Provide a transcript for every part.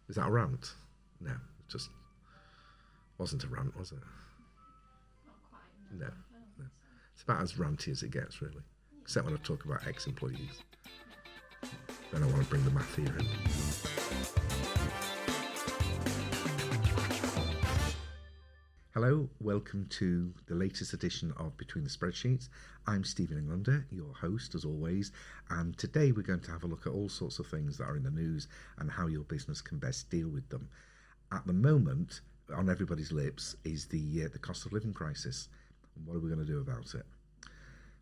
Is that a rant? No, it just wasn't a rant, was it? Not quite. No. It's about as ranty as it gets, really. Except when I talk about ex-employees. Then I want to bring the math here in. Hello, welcome to the latest edition of Between the Spreadsheets. I'm Stephen Englander, your host as always, and today we're going to have a look at all sorts of things that are in the news and how your business can best deal with them. At the moment, on everybody's lips is the cost of living crisis. And what are we going to do about it?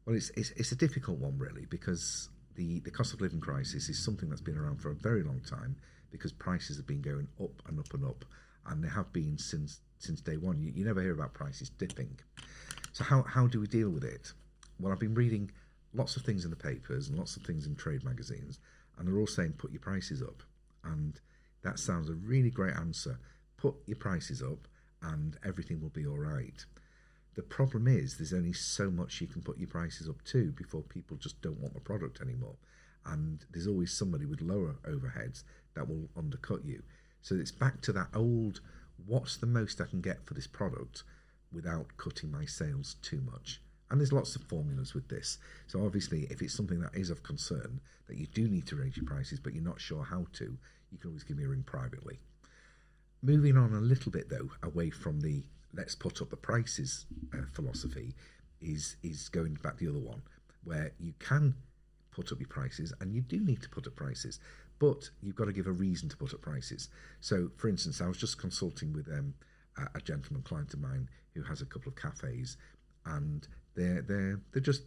Well, it's a difficult one really, because the cost of living crisis is something that's been around for a very long time, because prices have been going up and up and up, and they have been since day one. You never hear about prices dipping. So how do we deal with it? Well, I've been reading lots of things in the papers and lots of things in trade magazines, and they're all saying put your prices up. And that sounds a really great answer. Put your prices up and everything will be all right. The problem is there's only so much you can put your prices up to before people just don't want the product anymore. And there's always somebody with lower overheads that will undercut you. So it's back to that old, what's the most I can get for this product without cutting my sales too much? And there's lots of formulas with this. So obviously, if it's something that is of concern, that you do need to raise your prices, but you're not sure how to, you can always give me a ring privately. Moving on a little bit though, away from the let's put up the prices philosophy, is going back the other one, where you can put up your prices, and you do need to put up prices, but you've got to give a reason to put up prices. So, for instance, I was just consulting with a gentleman client of mine who has a couple of cafes, and they're just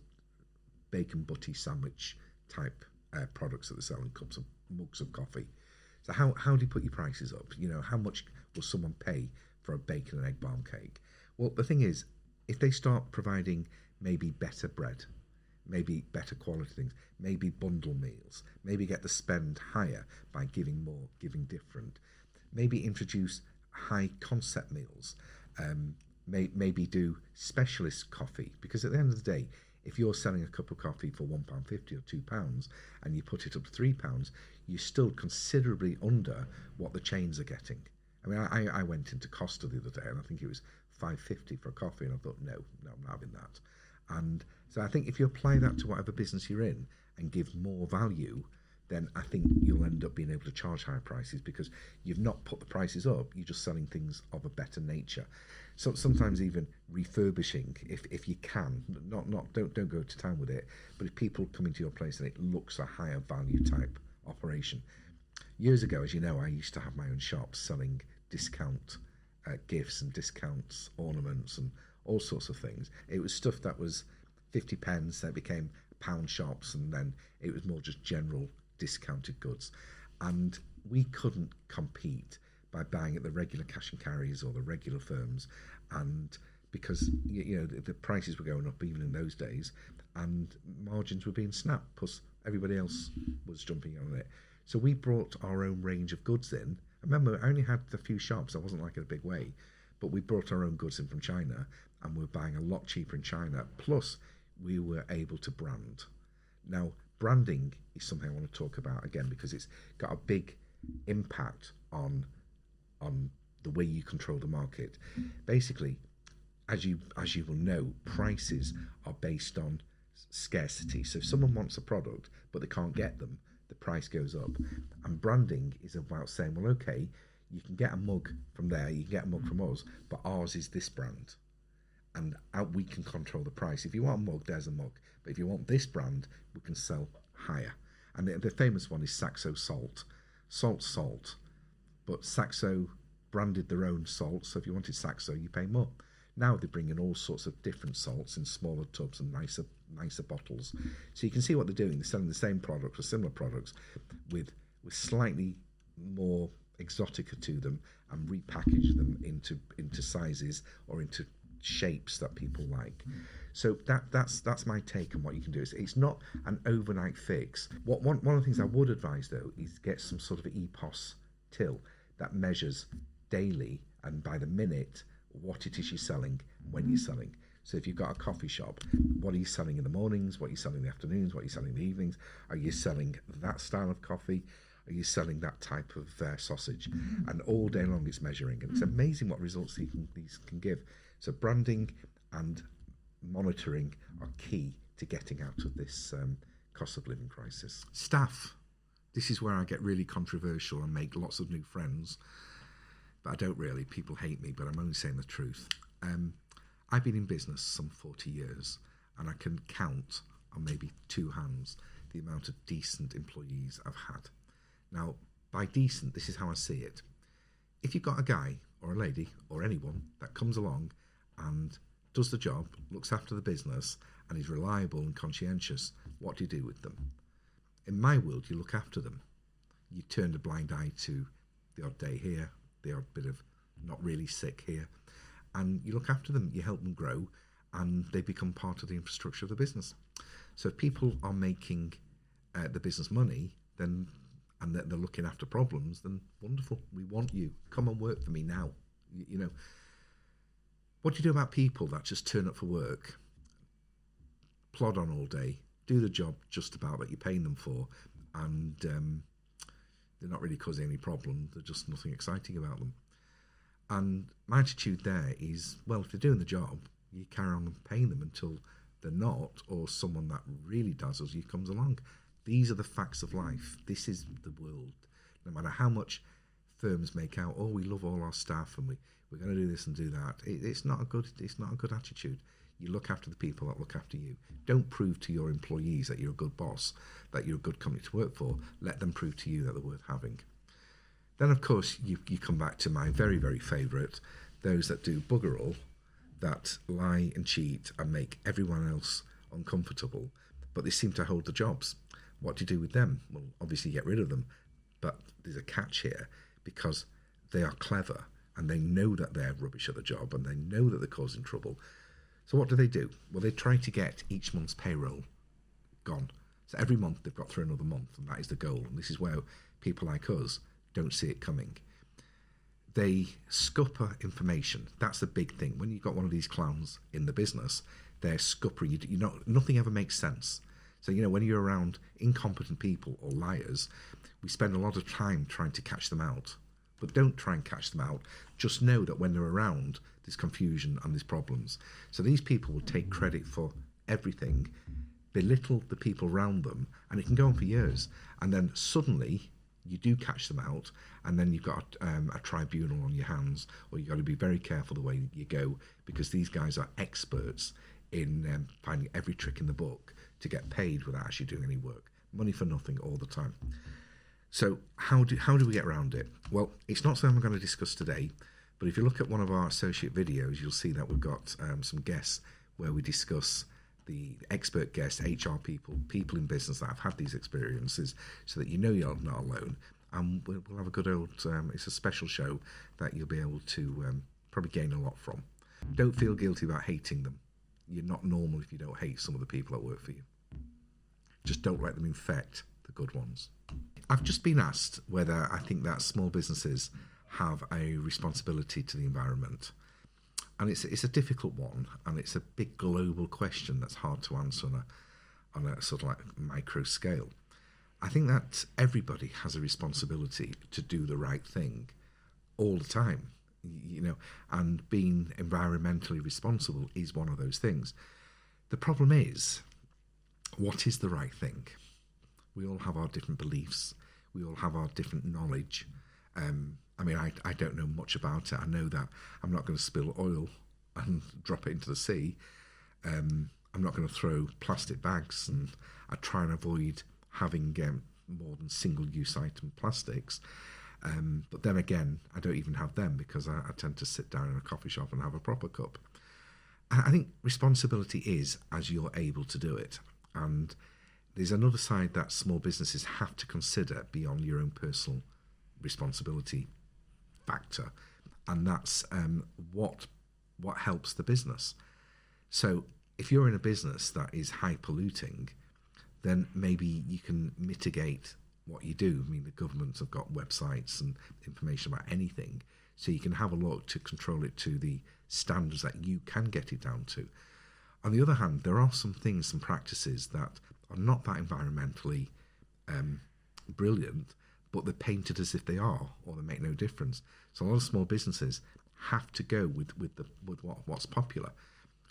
bacon butty sandwich type products that they're selling, cups of mugs of coffee. So how do you put your prices up? You know, how much will someone pay for a bacon and egg balm cake? Well, the thing is, if they start providing maybe better bread, maybe better quality things, maybe bundle meals, maybe get the spend higher by giving more, giving different, maybe introduce high concept meals, maybe do specialist coffee, because at the end of the day, if you're selling a cup of coffee for £1.50 or £2 and you put it up to £3, you're still considerably under what the chains are getting. I mean, I went into Costa the other day and I think it was £5.50 for a coffee, and I thought, no, I'm not having that. And so I think if you apply that to whatever business you're in and give more value, then I think you'll end up being able to charge higher prices, because you've not put the prices up, you're just selling things of a better nature. So sometimes even refurbishing, if you can, don't go to town with it, but if people come into your place and it looks a higher value type operation. Years ago, as you know, I used to have my own shop selling discount gifts and discounts, ornaments and all sorts of things. It was stuff that was 50 pence, that became pound shops, and then it was more just general discounted goods. And we couldn't compete by buying at the regular cash and carries or the regular firms, and because you know the prices were going up even in those days, and margins were being snapped, plus everybody else was jumping on it. So we brought our own range of goods in. I remember I only had a few shops, I wasn't like in a big way, but we brought our own goods in from China, and we were buying a lot cheaper in China, plus we were able to brand. Now, branding is something I want to talk about again, because it's got a big impact on the way you control the market. Basically, as you will know, prices are based on scarcity. So if someone wants a product but they can't get them, the price goes up. And branding is about saying, well, okay, you can get a mug from there, you can get a mug from us, but ours is this brand. And we can control the price. If you want a mug, there's a mug. But if you want this brand, we can sell higher. And the famous one is Saxo Salt. Salt. But Saxo branded their own salt, so if you wanted Saxo, you pay more. Now they bring in all sorts of different salts in smaller tubs and nicer bottles. So you can see what they're doing. They're selling the same products or similar products with slightly more exotica to them, and repackage them into sizes or into shapes that people like. So that's my take on what you can do. It's not an overnight fix. One of the things I would advise though is get some sort of EPOS till that measures daily and by the minute what it is you're selling, when you're selling. So if you've got a coffee shop, what are you selling in the mornings? What are you selling in the afternoons? What are you selling in the evenings? Are you selling that style of coffee? are you selling that type of sausage? And all day long it's measuring, and it's amazing what results these can give. So branding and monitoring are key to getting out of this cost of living crisis. Staff. This is where I get really controversial and make lots of new friends. But I don't really. People hate me, but I'm only saying the truth. I've been in business some 40 years, and I can count on maybe two hands the amount of decent employees I've had. Now, by decent, this is how I see it. If you've got a guy or a lady or anyone that comes along and does the job, looks after the business, and is reliable and conscientious, what do you do with them? In my world, you look after them. You turn a blind eye to the odd day here, the odd bit of not really sick here, and you look after them, you help them grow, and they become part of the infrastructure of the business. So if people are making the business money, then and they're looking after problems, then wonderful. We want you. Come and work for me now. You know, what do you do about people that just turn up for work, plod on all day, do the job just about that you're paying them for, and they're not really causing any problem. There's just nothing exciting about them. And my attitude there is, well, if they're doing the job, you carry on paying them until they're not, or someone that really dazzles you comes along. These are the facts of life. This is the world. No matter how much firms make out, oh, we love all our staff and we're going to do this and do that. It's not a good attitude. You look after the people that look after you. Don't prove to your employees that you're a good boss, that you're a good company to work for. Let them prove to you that they're worth having. Then, of course, you come back to my very, very favourite, those that do bugger all, that lie and cheat and make everyone else uncomfortable, but they seem to hold the jobs. What do you do with them? Well, obviously get rid of them, but there's a catch here, because they are clever and they know that they're rubbish at the job and they know that they're causing trouble. So what do? Well, they try to get each month's payroll gone. So every month they've got through another month, and that is the goal. And this is where people like us don't see it coming. They scupper information. That's the big thing. When you've got one of these clowns in the business, they're scuppering. Nothing ever makes sense. So, when you're around incompetent people or liars, we spend a lot of time trying to catch them out. But don't try and catch them out. Just know that when they're around, there's confusion and there's problems. So these people will take credit for everything, belittle the people around them, and it can go on for years. And then suddenly you do catch them out, and then you've got a tribunal on your hands, or you've got to be very careful the way you go, because these guys are experts in finding every trick in the book to get paid without actually doing any work. Money for nothing all the time. So how do we get around it? Well, it's not something I'm going to discuss today, but if you look at one of our associate videos, you'll see that we've got some guests where we discuss the expert guests, HR people in business that have had these experiences, so that you're not alone. And we'll have a good old, it's a special show that you'll be able to probably gain a lot from. Don't feel guilty about hating them. You're not normal if you don't hate some of the people that work for you. Just don't let them infect the good ones. I've just been asked whether I think that small businesses have a responsibility to the environment. And it's a difficult one, and it's a big global question that's hard to answer on a sort of like micro scale. I think that everybody has a responsibility to do the right thing all the time, and being environmentally responsible is one of those things. The problem is, what is the right thing? We all have our different beliefs. We all have our different knowledge. I don't know much about it. I know that I'm not going to spill oil and drop it into the sea. I'm not going to throw plastic bags, and I try and avoid having more than single-use item plastics. But then again, I don't even have them, because I tend to sit down in a coffee shop and have a proper cup. I think responsibility is as you're able to do it. And there's another side that small businesses have to consider beyond your own personal responsibility factor, and that's what helps the business. So if you're in a business that is high polluting, then maybe you can mitigate what you do. The governments have got websites and information about anything, so you can have a look to control it to the standards that you can get it down to. On the other hand, there are some things, some practices that are not that environmentally brilliant, but they're painted as if they are, or they make no difference. So a lot of small businesses have to go with what's popular.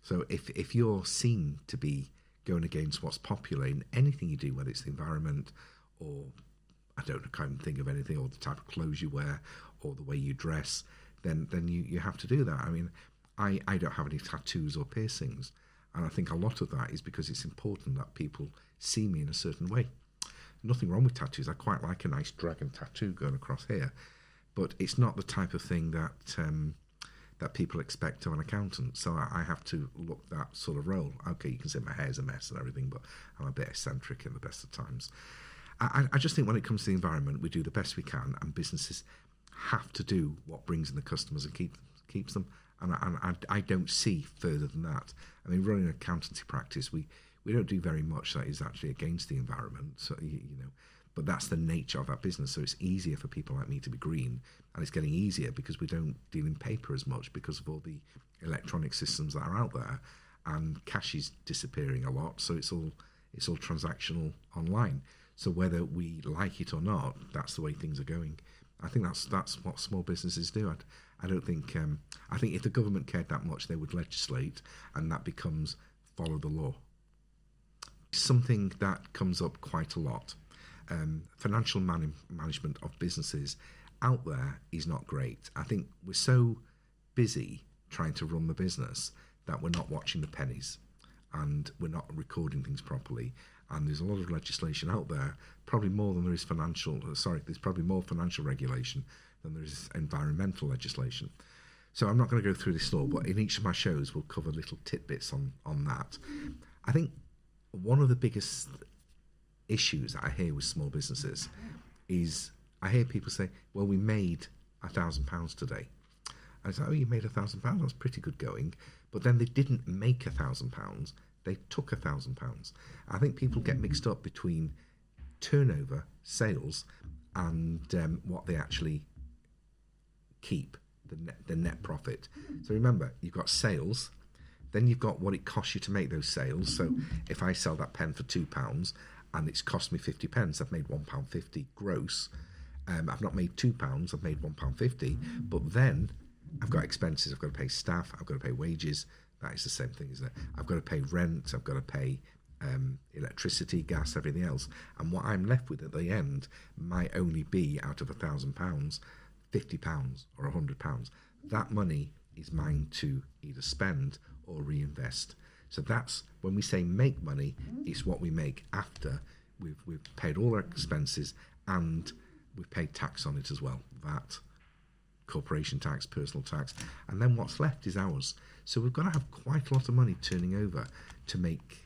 So if you're seen to be going against what's popular in anything you do, whether it's the environment or I can't even think of anything, or the type of clothes you wear or the way you dress, then you have to do that. I mean, I don't have any tattoos or piercings, and I think a lot of that is because it's important that people see me in a certain way. Nothing wrong with tattoos. I quite like a nice dragon tattoo going across here, but it's not the type of thing that people expect of an accountant. So I have to look that sort of role. Okay, you can say my hair's a mess and everything, but I'm a bit eccentric in the best of times. I just think when it comes to the environment, we do the best we can, and businesses have to do what brings in the customers and keeps them. And I don't see further than that. I mean, running an accountancy practice, we don't do very much that is actually against the environment. So but that's the nature of our business. So it's easier for people like me to be green, and it's getting easier because we don't deal in paper as much because of all the electronic systems that are out there, and cash is disappearing a lot. So it's all transactional online. So whether we like it or not, that's the way things are going. I think that's what small businesses do. I don't think. I think if the government cared that much, they would legislate, and that becomes follow the law. Something that comes up quite a lot. Financial management of businesses out there is not great. I think we're so busy trying to run the business that we're not watching the pennies, and we're not recording things properly. And there's a lot of legislation out there, probably more than there is there's probably more financial regulation than there is environmental legislation. So I'm not going to go through this law, but in each of my shows we'll cover little tidbits on that. I think one of the biggest issues that I hear with small businesses is I hear people say, well, we made £1,000 today. I say, oh, you made £1,000? That's pretty good going. But then they didn't make £1,000. They took £1,000. I think people get mixed up between turnover, sales, and what they actually keep, the net profit. So remember, you've got sales, then you've got what it costs you to make those sales. So if I sell that pen for £2 and it's cost me 50p, I've made £1.50 gross. I've not made £2, I've made £1.50, but then I've got expenses. I've got to pay staff, I've got to pay wages. That is the same thing, isn't it? I've got to pay rent, I've got to pay electricity, gas, everything else. And what I'm left with at the end might only be, out of £1,000, £50 or £100. That money is mine to either spend or reinvest. So that's when we say make money, it's what we make after we've paid all our expenses and we've paid tax on it as well. VAT, corporation tax, personal tax, and then what's left is ours. So we've got to have quite a lot of money turning over to make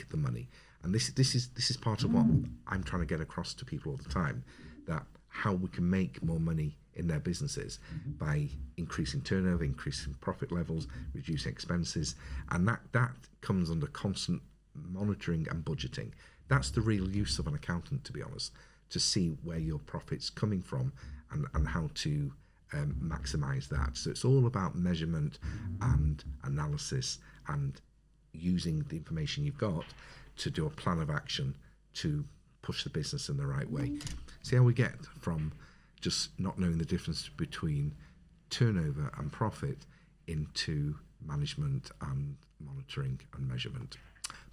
the money. And this is part of what I'm trying to get across to people all the time, that how we can make more money in their businesses by increasing turnover, increasing profit levels, reducing expenses, and that comes under constant monitoring and budgeting. That's the real use of an accountant, to be honest, to see where your profit's coming from and how to maximize that. So it's all about measurement and analysis and using the information you've got to do a plan of action to push the business in the right way. See how we get from just not knowing the difference between turnover and profit into management and monitoring and measurement.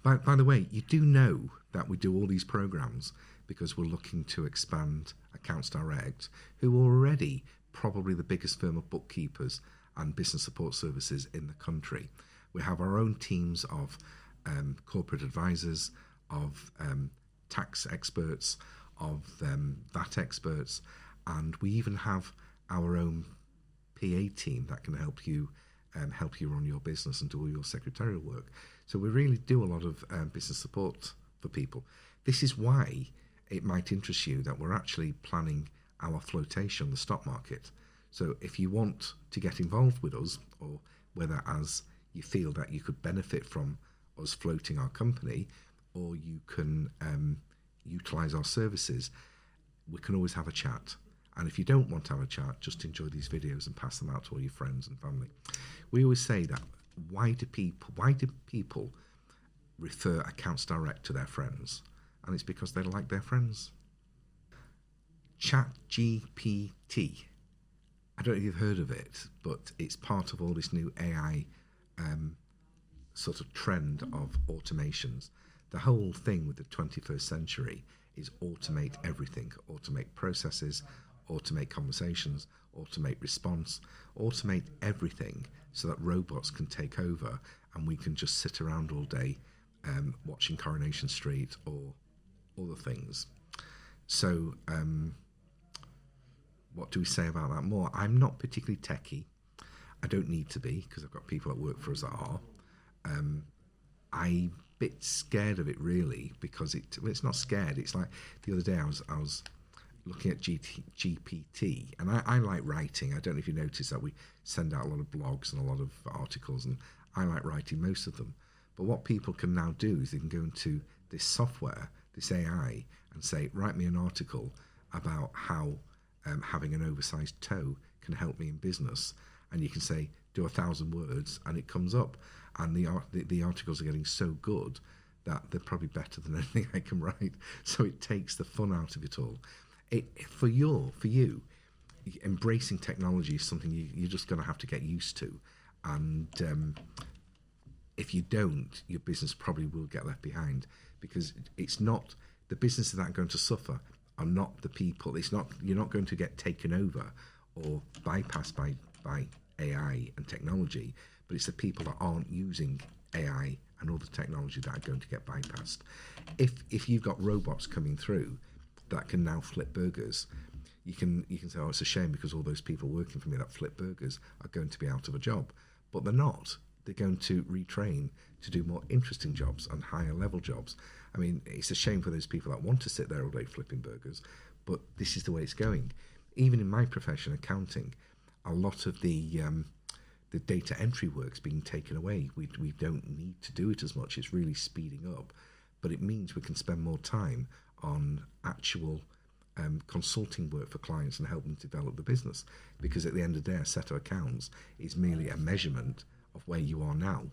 By the way, you do know that we do all these programs because we're looking to expand Accounts Direct, who are already probably the biggest firm of bookkeepers and business support services in the country. We have our own teams of corporate advisors, of tax experts, of VAT experts, and we even have our own PA team that can help you run your business and do all your secretarial work. So we really do a lot of business support for people. This is why it might interest you that we're actually planning our flotation on the stock market. So if you want to get involved with us, or whether as you feel that you could benefit from us floating our company, or you can utilize our services, we can always have a chat. And if you don't want to have a chat, just enjoy these videos and pass them out to all your friends and family. We always say that why do people refer Accounts Direct to their friends? And it's because they like their friends. ChatGPT. I don't know if you've heard of it, but it's part of all this new AI sort of trend of automations. The whole thing with the 21st century is automate everything, automate processes, automate conversations, automate response, automate everything so that robots can take over and we can just sit around all day watching Coronation Street or other things. So what do we say about that more? I'm not particularly techie. I don't need to be because I've got people that work for us that are. I'm a bit scared of it really because it's not scared. It's like the other day I was looking at GPT, and I like writing. I don't know if you notice that we send out a lot of blogs and a lot of articles, and I like writing most of them. But what people can now do is they can go into this software, this AI, and say, write me an article about how having an oversized toe can help me in business. And you can say, do 1,000 words, and it comes up. And the articles are getting so good that they're probably better than anything I can write. So it takes the fun out of it all. For you, embracing technology is something you're just going to have to get used to. And if you don't, your business probably will get left behind, because it's not the businesses that are going to suffer are not the people. It's not, you're not going to get taken over or bypassed by AI and technology, but it's the people that aren't using AI and all the technology that are going to get bypassed. If you've got robots coming through that can now flip burgers, you can say, oh, it's a shame because all those people working for me that flip burgers are going to be out of a job. But they're not. They're going to retrain to do more interesting jobs and higher level jobs. I mean, it's a shame for those people that want to sit there all day flipping burgers, but this is the way it's going. Even in my profession, accounting, a lot of the data entry work's being taken away. We don't need to do it as much. It's really speeding up, but it means we can spend more time on actual consulting work for clients and help them develop the business. Because at the end of the day, a set of accounts is merely a measurement of where you are now,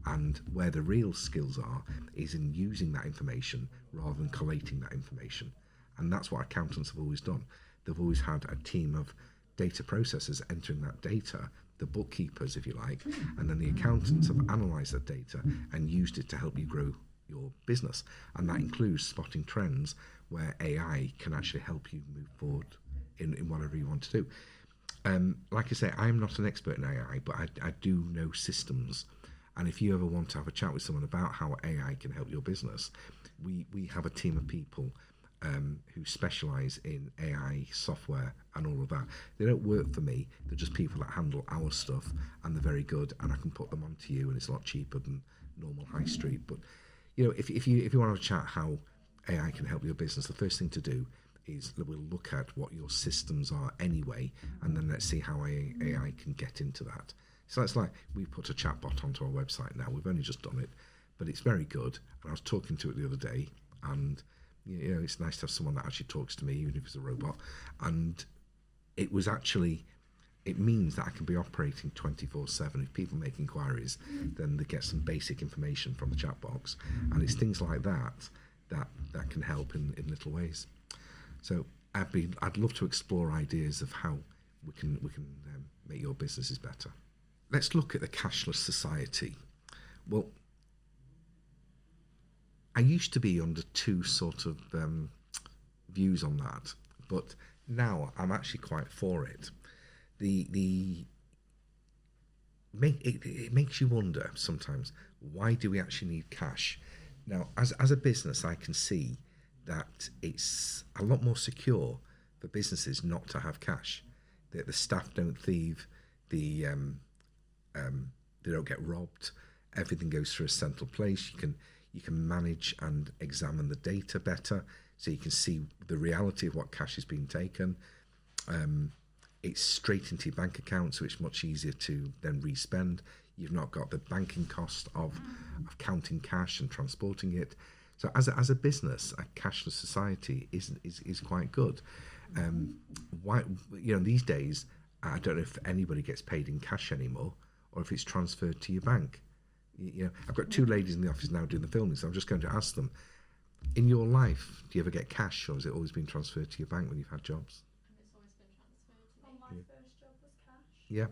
and where the real skills are is in using that information rather than collating that information. And that's what accountants have always done. They've always had a team of data processors entering that data, the bookkeepers, if you like, and then the accountants have analysed that data and used it to help you grow your business. And that includes spotting trends where AI can actually help you move forward in whatever you want to do. Like I say, I'm not an expert in AI, but I do know systems. And if you ever want to have a chat with someone about how AI can help your business, we have a team of people who specialise in AI software and all of that. They don't work for me. They're just people that handle our stuff, and they're very good, and I can put them onto you, and it's a lot cheaper than normal high street. But you know, if you want to chat how AI can help your business, the first thing to do is we'll look at what your systems are anyway, and then let's see how AI can get into that. So it's like we put a chatbot onto our website now. We've only just done it, but it's very good. And I was talking to it the other day, and you know, it's nice to have someone that actually talks to me, even if it's a robot. And it means that I can be operating 24/7. If people make inquiries, then they get some basic information from the chat box, and it's things like that can help in little ways. So I'd love to explore ideas of how we can make your businesses better. Let's look at the Cashless Society. Well, I used to be under two sort of views on that, but now I'm actually quite for it. It makes you wonder sometimes, why do we actually need cash? Now, as a business, I can see that it's a lot more secure for businesses not to have cash. That the staff don't thieve, they don't get robbed. Everything goes through a central place. You can manage and examine the data better, so you can see the reality of what cash is being taken. It's straight into your bank account, so it's much easier to then respend. You've not got the banking cost of counting cash and transporting it. So as a business, a cashless society is quite good. Why, you know, these days, I don't know if anybody gets paid in cash anymore, or if it's transferred to your bank. You know, I've got two ladies in the office now doing the filming, so I'm just going to ask them, in your life, do you ever get cash, or has it always been transferred to your bank when you've had jobs? My first job was cash. Yeah,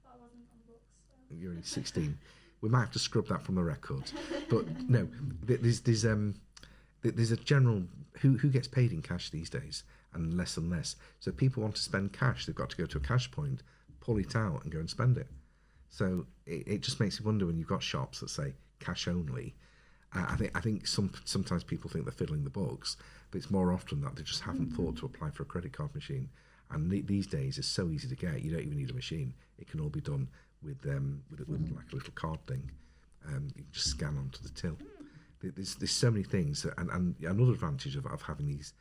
But I wasn't on books. So. you're only 16. We might have to scrub that from the record. But no, there's a general who gets paid in cash these days, and less. So people want to spend cash. They've got to go to a cash point, pull it out, and go and spend it. So it just makes you wonder when you've got shops that say cash only. I think sometimes people think they're fiddling the books, but it's more often that they just haven't thought to apply for a credit card machine. And these days it's so easy to get. You don't even need a machine. It can all be done with like a little card thing. You can just scan onto the till. There's so many things, and another advantage of having these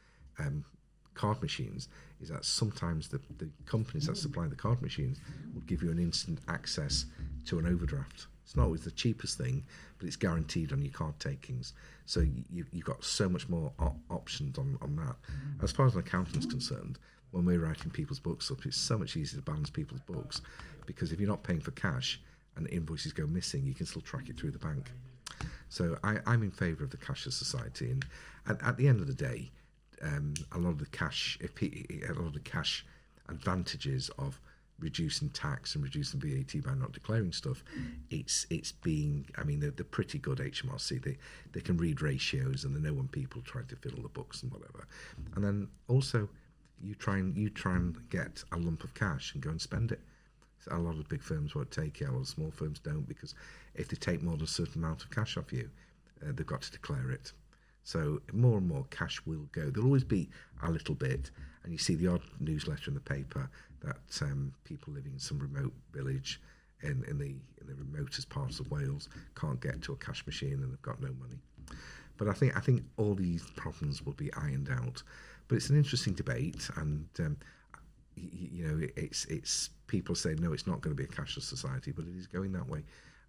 card machines is that sometimes the companies that supply the card machines will give you an instant access to an overdraft. It's not always the cheapest thing, but it's guaranteed on your card takings. So you've got so much more options on that. As far as an accountant's concerned, when we're writing people's books up, it's so much easier to balance people's books, because if you're not paying for cash and invoices go missing, you can still track it through the bank. So I'm in favour of the Cashless Society, and at the end of the day, a lot of the cash advantages of reducing tax and reducing VAT by not declaring stuff, it's being, I mean, they're pretty good, HMRC. They can read ratios, and they know when people try to fiddle the books and whatever. And then also you try and get a lump of cash and go and spend it. So a lot of big firms won't take it, a lot of small firms don't, because if they take more than a certain amount of cash off you, they've got to declare it. So more and more cash will go. There'll always be a little bit, and you see the odd newsletter in the paper that people living in some remote village in the remotest parts of Wales can't get to a cash machine and they've got no money. But I think all these problems will be ironed out. But it's an interesting debate, and it's people say no, it's not going to be a cashless society, but it is going that way.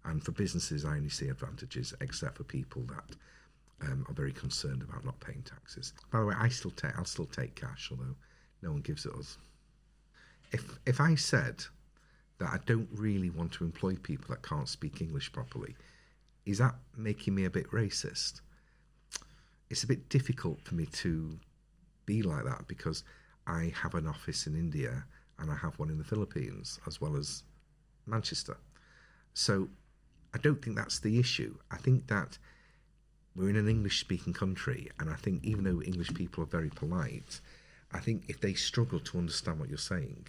And for businesses, I only see advantages, except for people that are very concerned about not paying taxes. By the way, I'll still take cash, although no one gives it us. If I said that I don't really want to employ people that can't speak English properly, is that making me a bit racist? It's a bit difficult for me to be like that, because I have an office in India and I have one in the Philippines as well as Manchester. So I don't think that's the issue. I think that we're in an English-speaking country, and I think even though English people are very polite, I think if they struggle to understand what you're saying,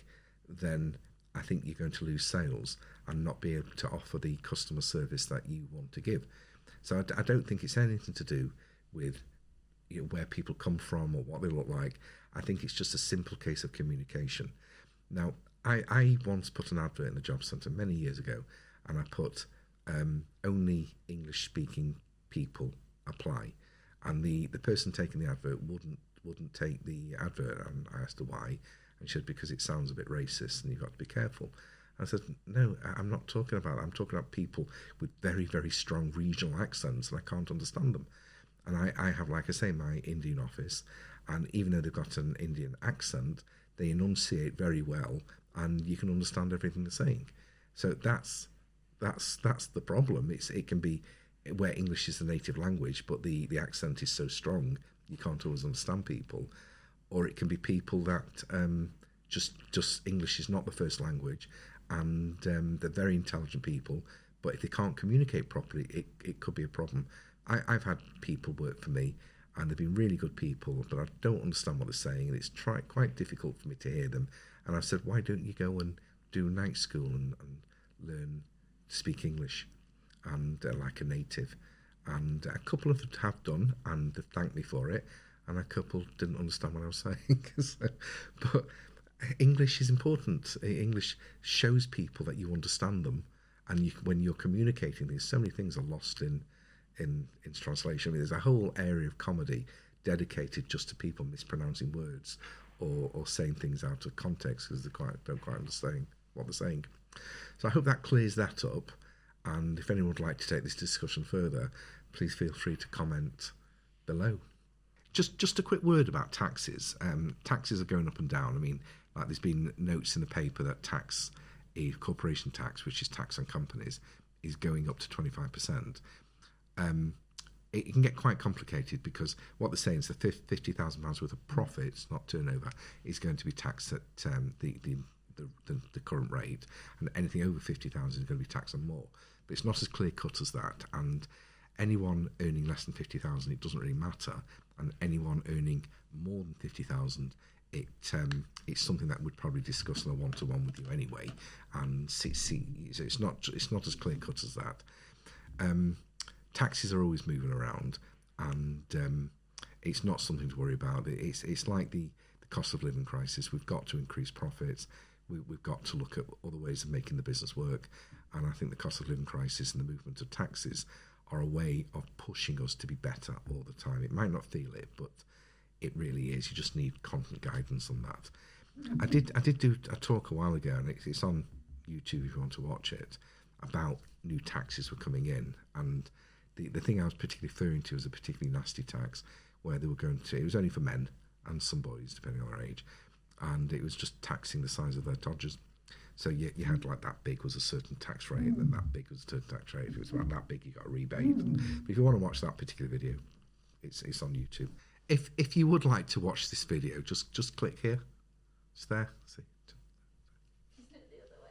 then I think you're going to lose sales and not be able to offer the customer service that you want to give. So I don't think it's anything to do with where people come from or what they look like. I think it's just a simple case of communication. Now, I once put an advert in the job centre many years ago, and I put only English-speaking people apply, and the person taking the advert wouldn't take the advert, and I asked her why, and she said because it sounds a bit racist and you've got to be careful. I said, no, I'm not talking about that. I'm talking about people with very, very strong regional accents, and I can't understand them. And I have, like I say, my Indian office, and even though they've got an Indian accent, they enunciate very well, and you can understand everything they're saying. So that's the problem. It can be where English is the native language, but the accent is so strong you can't always understand people. Or it can be people that just English is not the first language, and they're very intelligent people, but if they can't communicate properly, it could be a problem. I've had people work for me, and they've been really good people, but I don't understand what they're saying, and it's quite difficult for me to hear them. And I've said, why don't you go and do night school and learn to speak English and like a native? And a couple of them have done, and they've thanked me for it, and a couple didn't understand what I was saying. But English is important. English shows people that you understand them, and when you're communicating these, so many things are lost in translation. I mean, there's a whole area of comedy dedicated just to people mispronouncing words or saying things out of context because they don't quite understand what they're saying. So I hope that clears that up. And if anyone would like to take this discussion further, please feel free to comment below. Just a quick word about taxes. Taxes are going up and down. I mean, like there's been notes in the paper that corporation tax, which is tax on companies, is going up to 25%. It can get quite complicated because what they're saying is that £50,000 worth of profits, not turnover, is going to be taxed at the the current rate, and anything over 50,000 is going to be taxed on more. But it's not as clear cut as that, and anyone earning less than 50,000, it doesn't really matter, and anyone earning more than 50,000, it's something that we'd probably discuss in a one-to-one with you anyway, and so it's not as clear cut as that. Taxes are always moving around, and it's not something to worry about. It's like the cost of living crisis. We've got to increase profits. We've got to look at other ways of making the business work, and I think the cost of living crisis and the movement of taxes are a way of pushing us to be better all the time. It might not feel it, but it really is. You just need constant guidance on that. I did do a talk a while ago, and it's on YouTube if you want to watch it, about new taxes were coming in, and the thing I was particularly referring to was a particularly nasty tax where they were going to, it was only for men and some boys depending on their age, and it was just taxing the size of their Dodgers. So you had like that big was a certain tax rate, and then that big was a certain tax rate. If it was about that big, you got a rebate. But if you want to watch that particular video, it's on YouTube. If you would like to watch this video, just click here. It's there. See. Isn't it the other way?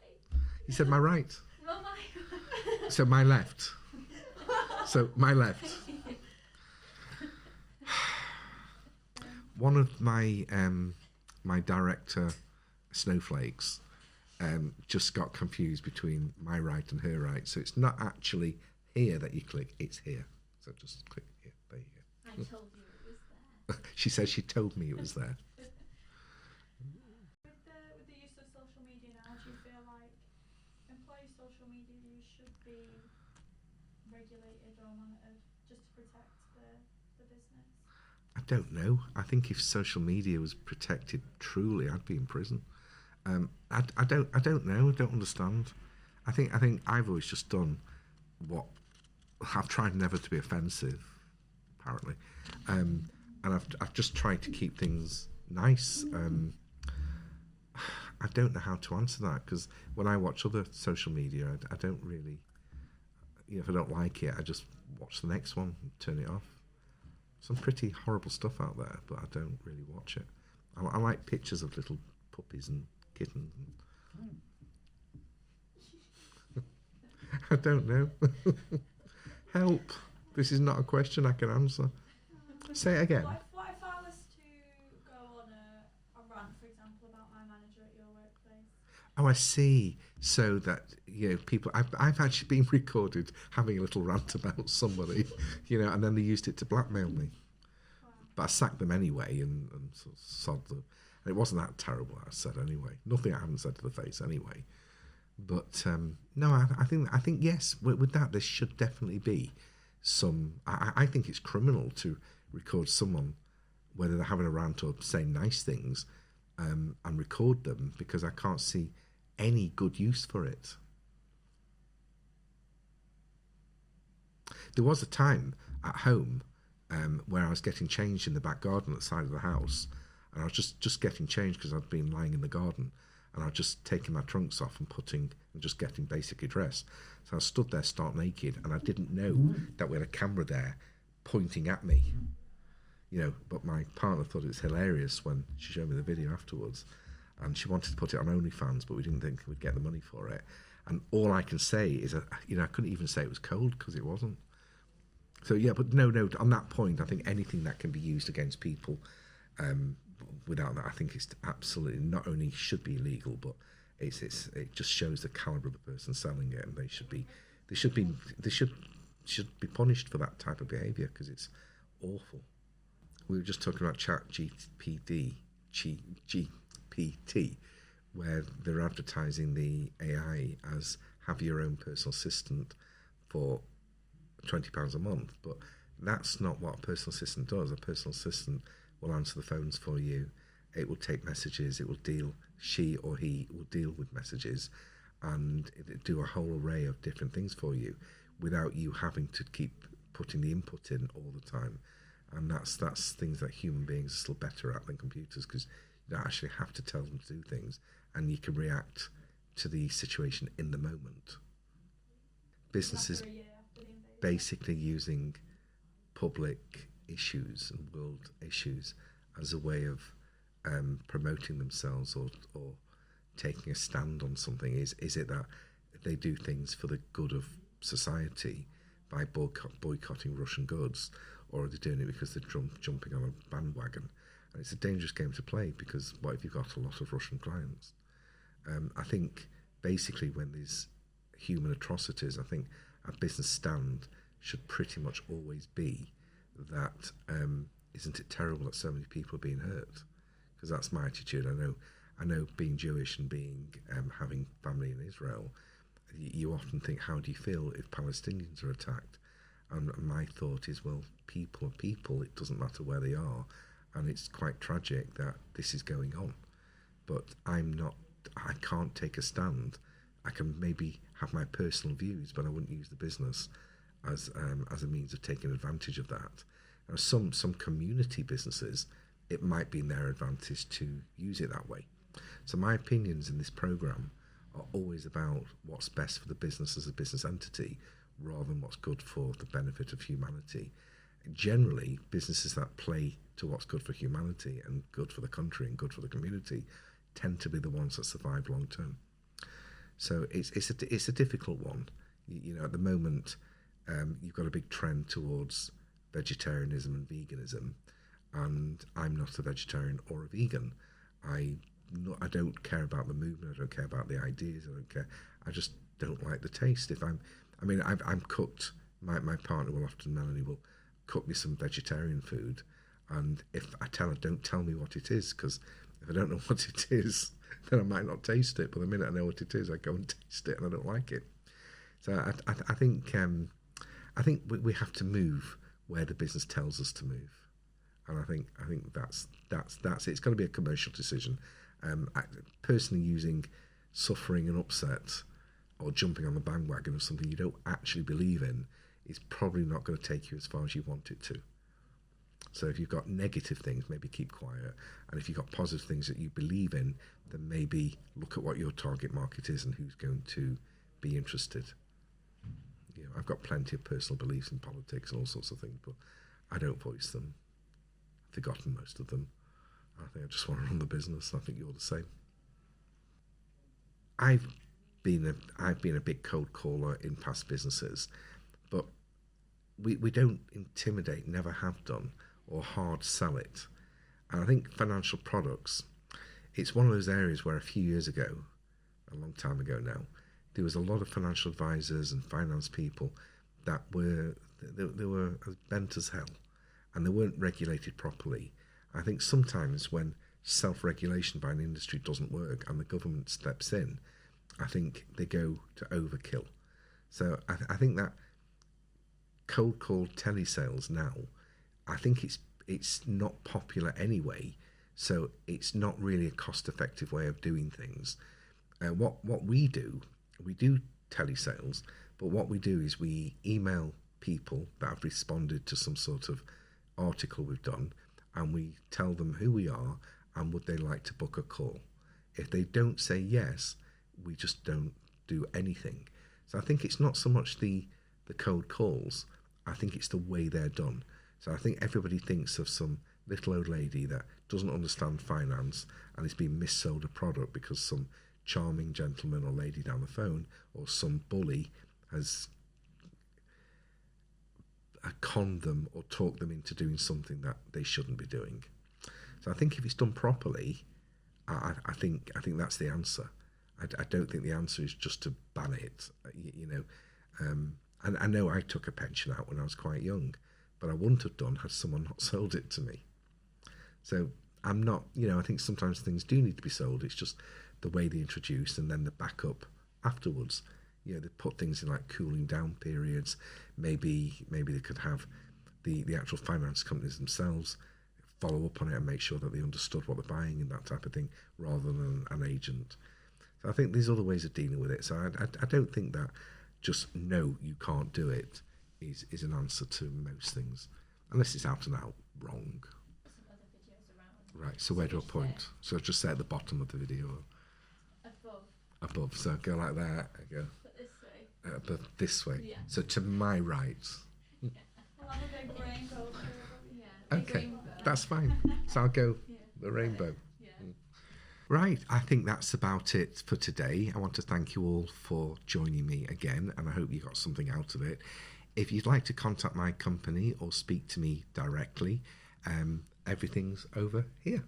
You said my right. Well, my... So my left. So my left. One of my my director snowflakes just got confused between my right and her right. So it's not actually here that you click, it's here. So just click here. There you go. I told you it was there. She said she told me it was there. With the use of social media now, do you feel like employee social media use should be regulated or monitored just to protect the business? I don't know. I think if social media was protected truly, I'd be in prison. I don't know. I don't understand. I think I've always just done what I've tried never to be offensive, apparently, and I've just tried to keep things nice. I don't know how to answer that, because when I watch other social media, I don't really, if I don't like it, I just watch the next one and turn it off. Some pretty horrible stuff out there, but I don't really watch it. I like pictures of little puppies and kittens. I don't know. Help. This is not a question I can answer. Say it again. What if I was to go on a rant, for example, about my manager at your workplace? Oh, I see. So that, people, I've actually been recorded having a little rant about somebody, and then they used it to blackmail me. Wow. But I sacked them anyway and sort of sod them. And it wasn't that terrible, I said anyway. Nothing I haven't said to the face anyway. But no, I think yes, with that there should definitely be some. I think it's criminal to record someone, whether they're having a rant or saying nice things, and record them, because I can't see any good use for it. There was a time at home where I was getting changed in the back garden at the side of the house, and I was just getting changed because I'd been lying in the garden, and I was just taking my trunks off and just getting basically dressed. So I stood there stark naked, and I didn't know that we had a camera there pointing at me. But my partner thought it was hilarious when she showed me the video afterwards, and she wanted to put it on OnlyFans, but we didn't think we'd get the money for it. And all I can say is, I couldn't even say it was cold, because it wasn't. So yeah, but no, on that point, I think anything that can be used against people, without that, I think it's absolutely, not only should be illegal, but it just shows the caliber of the person selling it, and they should be punished for that type of behaviour, because it's awful. We were just talking about GPT, where they're advertising the AI as have your own personal assistant for £20 a month, but that's not what a personal assistant does. A personal assistant will answer the phones for you. It will take messages. It will she or he will deal with messages, and it do a whole array of different things for you without you having to keep putting the input in all the time. And that's things that human beings are still better at than computers, because you don't actually have to tell them to do things, and you can react to the situation in the moment. Businesses basically using public issues and world issues as a way of promoting themselves or taking a stand on something? Is it that they do things for the good of society by boycotting Russian goods, or are they doing it because they're jumping on a bandwagon? And it's a dangerous game to play, because what if you've got a lot of Russian clients? I think basically when there's human atrocities, I think a business stand should pretty much always be that, isn't it terrible that so many people are being hurt? Because that's my attitude. I know being Jewish and being having family in Israel, you often think, how do you feel if Palestinians are attacked? And my thought is, well, people are people. It doesn't matter where they are, and it's quite tragic that this is going on. But I can't take a stand. I can maybe have my personal views, but I wouldn't use the business as a means of taking advantage of that. Now, some community businesses, it might be in their advantage to use it that way. So my opinions in this program are always about what's best for the business as a business entity, rather than what's good for the benefit of humanity. Generally, businesses that play to what's good for humanity and good for the country and good for the community tend to be the ones that survive long term. So it's a difficult one. You know, at the moment, you've got a big trend towards vegetarianism and veganism, and I'm not a vegetarian or a vegan. I don't care about the movement. I don't care about the ideas. I don't care. I just don't like the taste. I'm cooked. My partner will often, Melanie, will cook me some vegetarian food, and if I tell her, don't tell me what it is, because if I don't know what it is, then I might not taste it. But the minute I know what it is, I go and taste it, and I don't like it. So I think we have to move where the business tells us to move, and I think that's it. It's got to be a commercial decision. Personally, using suffering and upset or jumping on the bandwagon of something you don't actually believe in is probably not going to take you as far as you want it to. So if you've got negative things, maybe keep quiet. And if you've got positive things that you believe in, then maybe look at what your target market is and who's going to be interested. You know, I've got plenty of personal beliefs in politics and all sorts of things, but I don't voice them. I've forgotten most of them. I think I just want to run the business. I think you're the same. I've been a big cold caller in past businesses, but we don't intimidate, never have done, or hard sell it. And I think financial products, it's one of those areas where a few years ago, a long time ago now, there was a lot of financial advisors and finance people that were as bent as hell, and they weren't regulated properly. I think sometimes when self-regulation by an industry doesn't work and the government steps in, I think they go to overkill. So I think that cold call telesales now, I think it's not popular anyway, so it's not really a cost-effective way of doing things. What we do telesales, but what we do is we email people that have responded to some sort of article we've done, and we tell them who we are and would they like to book a call. If they don't say yes, we just don't do anything. So I think it's not so much the cold calls, I think it's the way they're done. So I think everybody thinks of some little old lady that doesn't understand finance and is being missold a product because some charming gentleman or lady down the phone or some bully has conned them or talked them into doing something that they shouldn't be doing. So I think if it's done properly, I think that's the answer. I don't think the answer is just to ban it, and I know I took a pension out when I was quite young, but I wouldn't have done had someone not sold it to me. So I'm not, I think sometimes things do need to be sold. It's just the way they introduce and then the backup afterwards. They put things in like cooling down periods. Maybe they could have the actual finance companies themselves follow up on it and make sure that they understood what they're buying and that type of thing, rather than an agent. So I think there's other ways of dealing with it. So I don't think that just no, you can't do it is an answer to most things, unless it's out and out wrong. Some other videos around. Right, so where do I point? So just say at the bottom of the video. Above, so go like that. I go. But this way. Above this way. Yeah. So to my right. Yeah. We'll have a big rainbow. Yeah. Okay, that's fine. So I'll go Yeah. the rainbow. Yeah. Right, I think that's about it for today. I want to thank you all for joining me again, and I hope you got something out of it. If you'd like to contact my company or speak to me directly, everything's over here.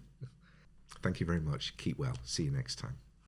Thank you very much. Keep well. See you next time.